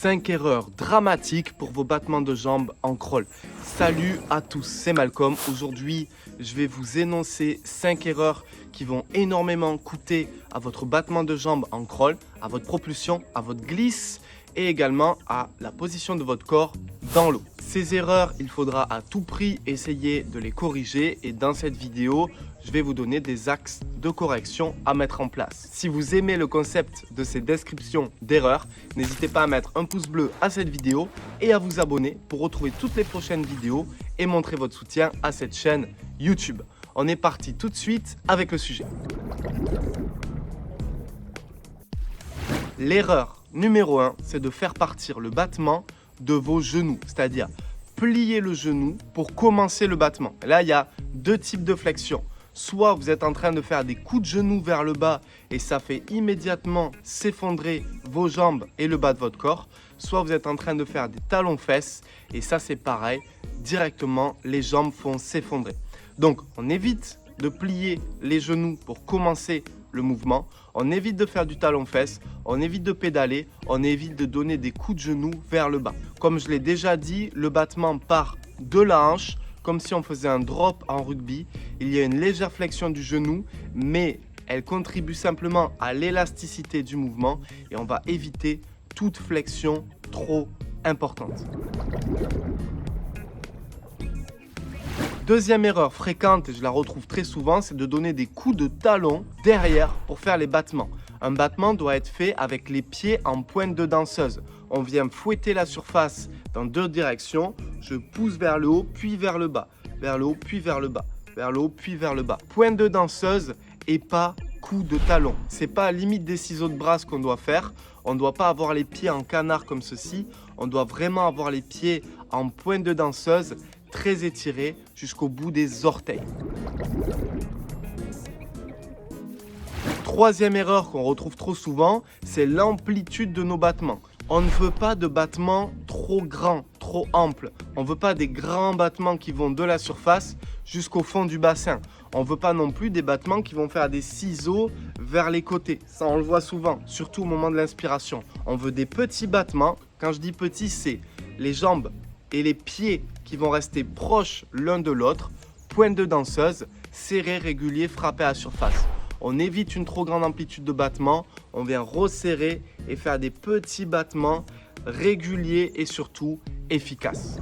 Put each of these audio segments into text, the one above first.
5 erreurs dramatiques pour vos battements de jambes en crawl. Salut à tous, c'est Malcolm. Aujourd'hui, je vais vous énoncer 5 erreurs qui vont énormément coûter à votre battement de jambes en crawl, à votre propulsion, à votre glisse et également à la position de votre corps dans l'eau. Ces erreurs, il faudra à tout prix essayer de les corriger et dans cette vidéo, je vais vous donner des axes de correction à mettre en place. Si vous aimez le concept de ces descriptions d'erreurs, n'hésitez pas à mettre un pouce bleu à cette vidéo et à vous abonner pour retrouver toutes les prochaines vidéos et montrer votre soutien à cette chaîne YouTube. On est parti tout de suite avec le sujet. L'erreur numéro 1, c'est de faire partir le battement de vos genoux, c'est-à-dire plier le genou pour commencer le battement. Là, il y a deux types de flexion. Soit vous êtes en train de faire des coups de genoux vers le bas et ça fait immédiatement s'effondrer vos jambes et le bas de votre corps. Soit vous êtes en train de faire des talons-fesses et ça c'est pareil, directement les jambes vont s'effondrer. Donc on évite de plier les genoux pour commencer le mouvement, on évite de faire du talon-fesses, on évite de pédaler, on évite de donner des coups de genoux vers le bas. Comme je l'ai déjà dit, le battement part de la hanche, comme si on faisait un drop en rugby. Il y a une légère flexion du genou, mais elle contribue simplement à l'élasticité du mouvement et on va éviter toute flexion trop importante. Deuxième erreur fréquente, et je la retrouve très souvent, c'est de donner des coups de talon derrière pour faire les battements. Un battement doit être fait avec les pieds en pointe de danseuse. On vient fouetter la surface dans deux directions. Je pousse vers le haut, puis vers le bas. Vers le haut, puis vers le bas. Vers le haut, puis vers le bas. Pointe de danseuse et pas coup de talon. C'est pas à la limite des ciseaux de bras qu'on doit faire. On ne doit pas avoir les pieds en canard comme ceci. On doit vraiment avoir les pieds en pointe de danseuse, très étirés jusqu'au bout des orteils. Troisième erreur qu'on retrouve trop souvent, c'est l'amplitude de nos battements. On ne veut pas de battements trop grands, trop amples. On ne veut pas des grands battements qui vont de la surface jusqu'au fond du bassin. On ne veut pas non plus des battements qui vont faire des ciseaux vers les côtés. Ça, on le voit souvent, surtout au moment de l'inspiration. On veut des petits battements. Quand je dis petits, c'est les jambes et les pieds qui vont rester proches l'un de l'autre. Pointe de danseuse, serré, régulier, frappé à la surface. On évite une trop grande amplitude de battement, on vient resserrer et faire des petits battements réguliers et surtout efficaces.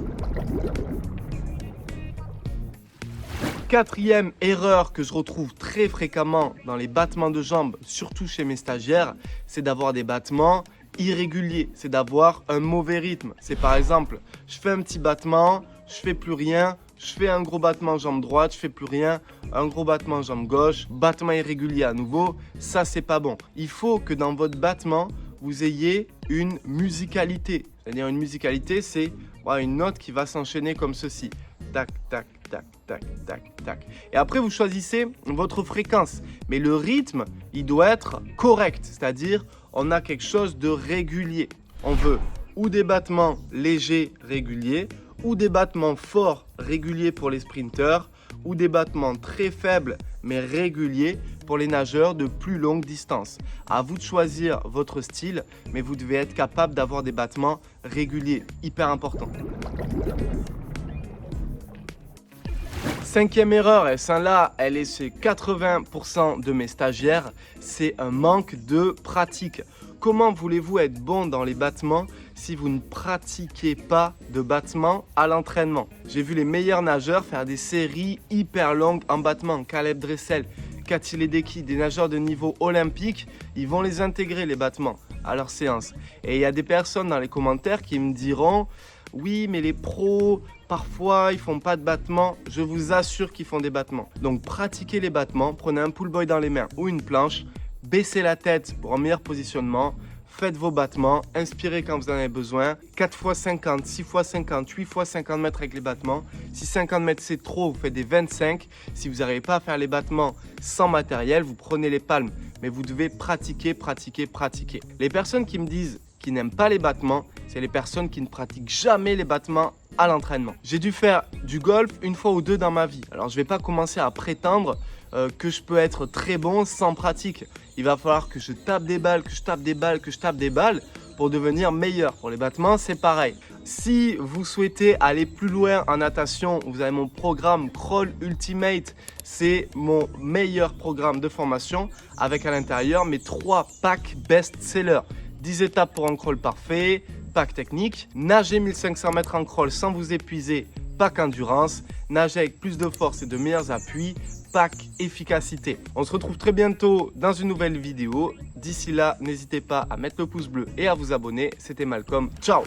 Quatrième erreur que je retrouve très fréquemment dans les battements de jambes, surtout chez mes stagiaires, c'est d'avoir des battements irréguliers, c'est d'avoir un mauvais rythme. C'est par exemple, je fais un petit battement, je fais plus rien, je fais un gros battement jambe droite, je fais plus rien, un gros battement jambe gauche, battement irrégulier à nouveau, ça c'est pas bon. Il faut que dans votre battement, vous ayez une musicalité. C'est-à-dire une musicalité, c'est une note qui va s'enchaîner comme ceci. Tac, tac, tac, tac, tac, tac. Et après, vous choisissez votre fréquence. Mais le rythme, il doit être correct. C'est-à-dire, on a quelque chose de régulier. On veut ou des battements légers, réguliers, ou des battements forts, réguliers pour les sprinteurs, ou des battements très faibles, mais réguliers pour les nageurs de plus longue distance. À vous de choisir votre style, mais vous devez être capable d'avoir des battements réguliers, hyper important. Cinquième erreur, et celle-là, elle est chez 80% de mes stagiaires, c'est un manque de pratique. Comment voulez-vous être bon dans les battements si vous ne pratiquez pas de battements à l'entraînement? J'ai vu les meilleurs nageurs faire des séries hyper longues en battement. Caleb Dressel, Cathy Ledecky, des nageurs de niveau olympique, ils vont les intégrer les battements à leur séance. Et il y a des personnes dans les commentaires qui me diront « Oui, mais les pros, parfois, ils font pas de battements. » Je vous assure qu'ils font des battements. Donc, pratiquez les battements. Prenez un pull boy dans les mains ou une planche. Baissez la tête pour un meilleur positionnement. Faites vos battements. Inspirez quand vous en avez besoin. 4 x 50, 6 x 50, 8 x 50 mètres avec les battements. Si 50 mètres c'est trop, vous faites des 25. Si vous n'arrivez pas à faire les battements sans matériel, vous prenez les palmes. Mais vous devez pratiquer, pratiquer, pratiquer. Les personnes qui me disent qu'ils n'aiment pas les battements, c'est les personnes qui ne pratiquent jamais les battements à l'entraînement. J'ai dû faire du golf une fois ou deux dans ma vie. Alors je ne vais pas commencer à prétendre que je peux être très bon sans pratique. Il va falloir que je tape des balles, que je tape des balles, que je tape des balles pour devenir meilleur. Pour les battements, c'est pareil. Si vous souhaitez aller plus loin en natation, vous avez mon programme Crawl Ultimate. C'est mon meilleur programme de formation avec à l'intérieur mes 3 packs best-sellers. 10 étapes pour un crawl parfait, pack technique, nager 1500 mètres en crawl sans vous épuiser, pack endurance, nager avec plus de force et de meilleurs appuis, pack efficacité. On se retrouve très bientôt dans une nouvelle vidéo. D'ici là, n'hésitez pas à mettre le pouce bleu et à vous abonner. C'était Malcolm. Ciao!